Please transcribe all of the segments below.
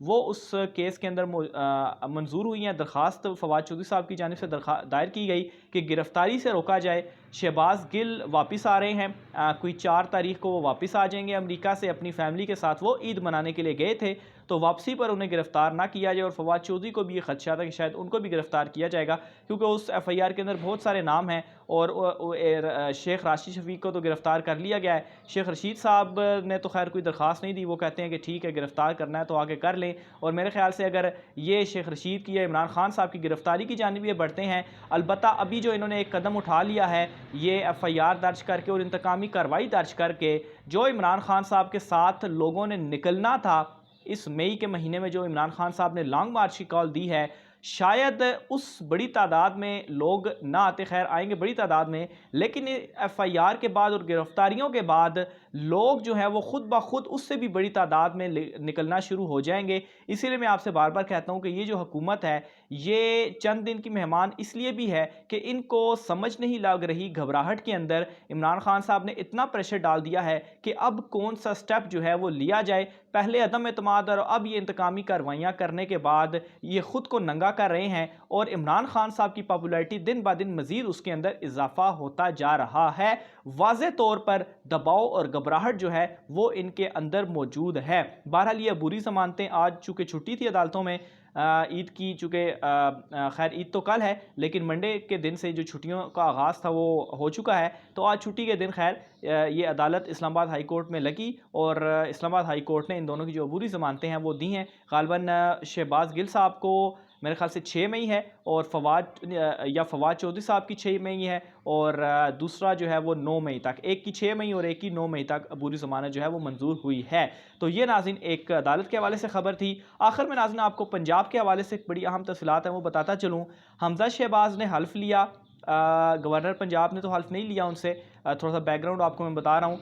وہ اس کیس کے اندر منظور ہوئی ہیں. درخواست فواد چودھری صاحب کی جانب سے دائر کی گئی کہ گرفتاری سے روکا جائے. شہباز گل واپس آ رہے ہیں, کوئی 4 تاریخ کو وہ واپس آ جائیں گے امریکہ سے. اپنی فیملی کے ساتھ وہ عید منانے کے لیے گئے تھے, تو واپسی پر انہیں گرفتار نہ کیا جائے. اور فواد چودھری کو بھی یہ خدشہ تھا کہ شاید ان کو بھی گرفتار کیا جائے گا, کیونکہ اس ایف آئی آر کے اندر بہت سارے نام ہیں. اور شیخ راشد شفیق کو تو گرفتار کر لیا گیا ہے. شیخ رشید صاحب نے تو خیر کوئی درخواست نہیں دی, وہ کہتے ہیں کہ ٹھیک ہے گرفتار کرنا ہے تو آگے کر لیں. اور میرے خیال سے اگر یہ شیخ رشید کی یا عمران خان صاحب کی گرفتاری کی جانب یہ بڑھتے ہیں, البتہ ابھی جو انہوں نے ایک قدم اٹھا لیا ہے یہ ایف آئی آر درج کر کے اور انتقامی کارروائی درج کر کے, جو عمران خان صاحب کے ساتھ لوگوں نے نکلنا تھا اس مئی کے مہینے میں, جو عمران خان صاحب نے لانگ مارچ کی کال دی ہے, شاید اس بڑی تعداد میں لوگ نہ آتے. خیر آئیں گے بڑی تعداد میں, لیکن ایف آئی آر کے بعد اور گرفتاریوں کے بعد لوگ جو ہیں وہ خود بخود اس سے بھی بڑی تعداد میں نکلنا شروع ہو جائیں گے. اسی لیے میں آپ سے بار بار کہتا ہوں کہ یہ جو حکومت ہے یہ چند دن کی مہمان اس لیے بھی ہے کہ ان کو سمجھ نہیں لگ رہی, گھبراہٹ کے اندر عمران خان صاحب نے اتنا پریشر ڈال دیا ہے کہ اب کون سا سٹیپ جو ہے وہ لیا جائے. پہلے عدم اعتماد اور اب یہ انتقامی کارروائیاں کرنے کے بعد یہ خود کو ننگا کر رہے ہیں, اور عمران خان صاحب کی پاپولیرٹی دن بہ دن مزید اس کے اندر اضافہ ہوتا جا رہا ہے. واضح طور پر دباؤ اور گھبراہٹ جو ہے وہ ان کے اندر موجود ہے. بہرحال یہ عبوری ضمانتیں, آج چونکہ چھٹی تھی عدالتوں میں عید کی, چونکہ خیر عید تو کل ہے لیکن منڈے کے دن سے جو چھٹیوں کا آغاز تھا وہ ہو چکا ہے, تو آج چھٹی کے دن خیر یہ عدالت اسلام آباد ہائی کورٹ میں لگی, اور اسلام آباد ہائی کورٹ نے ان دونوں کی جو عبوری ضمانتیں ہیں وہ دی ہیں. غالباً شہباز گل صاحب کو میرے خیال سے 6 مئی ہے, اور فواد چودھری صاحب کی 6 مئی ہے, اور دوسرا جو ہے وہ 9 مئی تک, ایک کی 6 مئی اور ایک کی 9 مئی تک عبوری ضمانت جو ہے وہ منظور ہوئی ہے. تو یہ ناظرین ایک عدالت کے حوالے سے خبر تھی. آخر میں ناظرین آپ کو پنجاب کے حوالے سے ایک بڑی اہم تفصیلات ہیں وہ بتاتا چلوں. حمزہ شہباز نے حلف لیا, گورنر پنجاب نے تو حلف نہیں لیا ان سے, تھوڑا سا بیک گراؤنڈ آپ کو میں بتا رہا ہوں.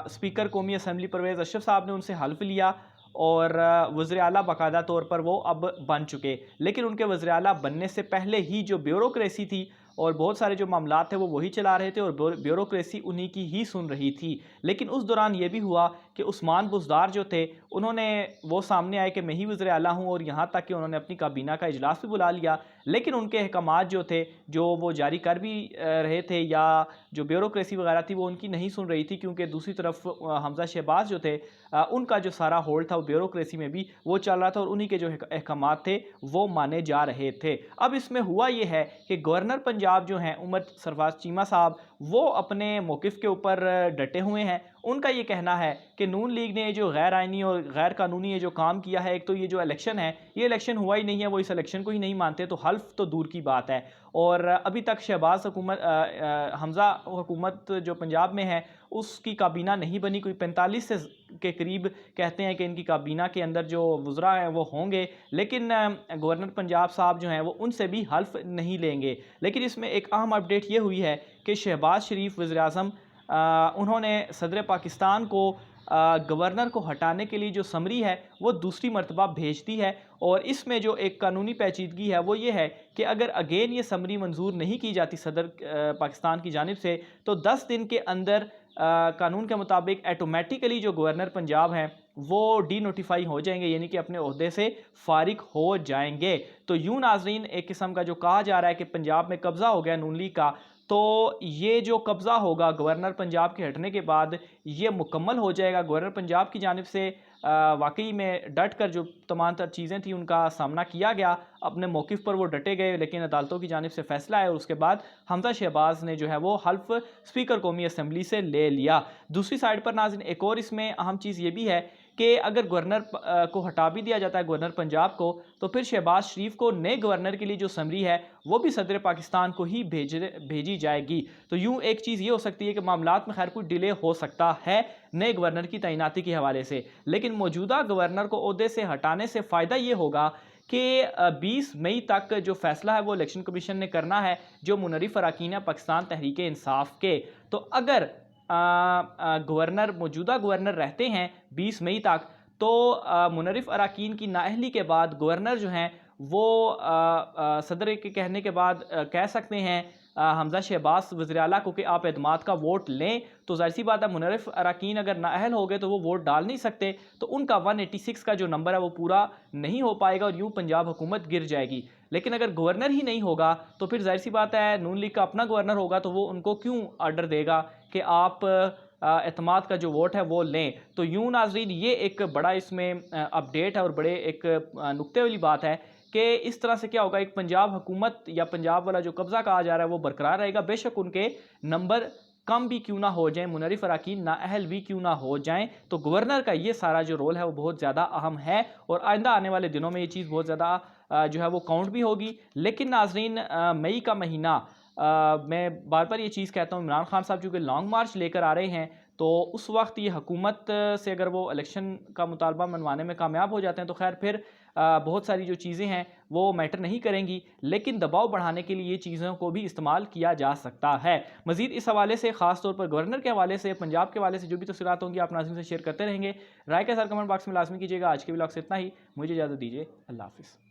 اسپیکر قومی اسمبلی پرویز اشرف صاحب نے ان سے حلف لیا, اور وزیر اعلیٰ باقاعدہ طور پر وہ اب بن چکے, لیکن ان کے وزیر اعلیٰ بننے سے پہلے ہی جو بیوروکریسی تھی اور بہت سارے جو معاملات تھے وہ وہی چلا رہے تھے, اور بیوروکریسی انہی کی ہی سن رہی تھی. لیکن اس دوران یہ بھی ہوا کہ عثمان بزدار جو تھے انہوں نے وہ سامنے آئے کہ میں ہی وزیر اعلیٰ ہوں, اور یہاں تک کہ انہوں نے اپنی کابینہ کا اجلاس بھی بلا لیا, لیکن ان کے احکامات جو تھے جو وہ جاری کر بھی رہے تھے, یا جو بیوروکریسی وغیرہ تھی وہ ان کی نہیں سن رہی تھی, کیونکہ دوسری طرف حمزہ شہباز جو تھے ان کا جو سارا ہولڈ تھا وہ بیوروکریسی میں بھی وہ چل رہا تھا, اور انہی کے جو احکامات تھے وہ مانے جا رہے تھے. اب اس میں ہوا یہ ہے کہ گورنر پنجاب جو ہیں عمر سرفراز چیمہ صاحب وہ اپنے موقف کے اوپر ڈٹے ہوئے ہیں. ان کا یہ کہنا ہے کہ نون لیگ نے جو غیر آئینی اور غیر قانونی یہ جو کام کیا ہے, ایک تو یہ جو الیکشن ہے یہ الیکشن ہوا ہی نہیں ہے, وہ اس الیکشن کو ہی نہیں مانتے, تو حلف تو دور کی بات ہے. اور ابھی تک شہباز حکومت حمزہ حکومت جو پنجاب میں ہے اس کی کابینہ نہیں بنی, کوئی 45 کے قریب کہتے ہیں کہ ان کی کابینہ کے اندر جو وزراء ہیں وہ ہوں گے, لیکن گورنر پنجاب صاحب جو ہیں وہ ان سے بھی حلف نہیں لیں گے. لیکن اس میں ایک اہم اپڈیٹ یہ ہوئی ہے کہ شہباز شریف وزیر اعظم انہوں نے صدر پاکستان کو گورنر کو ہٹانے کے لیے جو سمری ہے وہ دوسری مرتبہ بھیج دی ہے, اور اس میں جو ایک قانونی پیچیدگی ہے وہ یہ ہے کہ اگر اگین یہ سمری منظور نہیں کی جاتی صدر پاکستان کی جانب سے, تو 10 دن کے اندر قانون کے مطابق ایٹومیٹیکلی جو گورنر پنجاب ہیں وہ ڈی نوٹیفائی ہو جائیں گے, یعنی کہ اپنے عہدے سے فارغ ہو جائیں گے. تو یوں ناظرین ایک قسم کا جو کہا جا رہا ہے کہ پنجاب میں قبضہ ہو گیا نون لیگ کا, تو یہ جو قبضہ ہوگا گورنر پنجاب کے ہٹنے کے بعد یہ مکمل ہو جائے گا. گورنر پنجاب کی جانب سے واقعی میں ڈٹ کر جو تمام تر چیزیں تھیں ان کا سامنا کیا گیا, اپنے موقف پر وہ ڈٹے گئے, لیکن عدالتوں کی جانب سے فیصلہ ہے, اور اس کے بعد حمزہ شہباز نے جو ہے وہ حلف اسپیکر قومی اسمبلی سے لے لیا. دوسری سائڈ پر ناظرین ایک اور اس میں اہم چیز یہ بھی ہے کہ اگر گورنر کو ہٹا بھی دیا جاتا ہے گورنر پنجاب کو, تو پھر شہباز شریف کو نئے گورنر کے لیے جو سمری ہے وہ بھی صدر پاکستان کو ہی بھیجی جائے گی. تو یوں ایک چیز یہ ہو سکتی ہے کہ معاملات میں خیر کوئی ڈیلے ہو سکتا ہے نئے گورنر کی تعیناتی کے حوالے سے, لیکن موجودہ گورنر کو عہدے سے ہٹانے سے فائدہ یہ ہوگا کہ 20 مئی تک جو فیصلہ ہے وہ الیکشن کمیشن نے کرنا ہے جو منرف اراکین ہے پاکستان تحریک انصاف کے. تو اگر گورنر موجودہ گورنر رہتے ہیں 20 مئی تک, تو منرف اراکین کی نااہلی کے بعد گورنر جو ہیں وہ صدر کے کہنے کے بعد کہہ سکتے ہیں حمزہ شہباز وزیر اعلیٰ کو کہ آپ اعتماد کا ووٹ لیں، تو ظاہر سی بات ہے منحرف اراکین اگر نااہل ہو گئے تو وہ ووٹ ڈال نہیں سکتے، تو ان کا 186 کا جو نمبر ہے وہ پورا نہیں ہو پائے گا اور یوں پنجاب حکومت گر جائے گی۔ لیکن اگر گورنر ہی نہیں ہوگا تو پھر ظاہر سی بات ہے نون لیگ کا اپنا گورنر ہوگا تو وہ ان کو کیوں آرڈر دے گا کہ آپ اعتماد کا جو ووٹ ہے وہ لیں۔ تو یوں ناظرین یہ ایک بڑا اس میں اپڈیٹ ہے اور بڑے ایک نکتے والی بات ہے کہ اس طرح سے کیا ہوگا، ایک پنجاب حکومت یا پنجاب والا جو قبضہ کہا جا رہا ہے وہ برقرار رہے گا، بے شک ان کے نمبر کم بھی کیوں نہ ہو جائیں، منحرف اراکین نااہل بھی کیوں نہ ہو جائیں، تو گورنر کا یہ سارا جو رول ہے وہ بہت زیادہ اہم ہے اور آئندہ آنے والے دنوں میں یہ چیز بہت زیادہ جو ہے وہ کاؤنٹ بھی ہوگی۔ لیکن ناظرین مئی کا مہینہ میں بار بار یہ چیز کہتا ہوں، عمران خان صاحب چونکہ لانگ مارچ لے کر آ رہے ہیں تو اس وقت یہ حکومت سے اگر وہ الیکشن کا مطالبہ منوانے میں کامیاب ہو جاتے ہیں تو خیر پھر بہت ساری جو چیزیں ہیں وہ میٹر نہیں کریں گی، لیکن دباؤ بڑھانے کے لیے یہ چیزوں کو بھی استعمال کیا جا سکتا ہے۔ مزید اس حوالے سے خاص طور پر گورنر کے حوالے سے، پنجاب کے حوالے سے جو بھی تفصیلات ہوں گی آپ ناظرین سے شیئر کرتے رہیں گے۔ رائے کا اظہار کمنٹ باکس میں لازمی کیجیے گا۔ آج کے ولاگ سے اتنا ہی، مجھے اجازت دیجیے، اللہ حافظ۔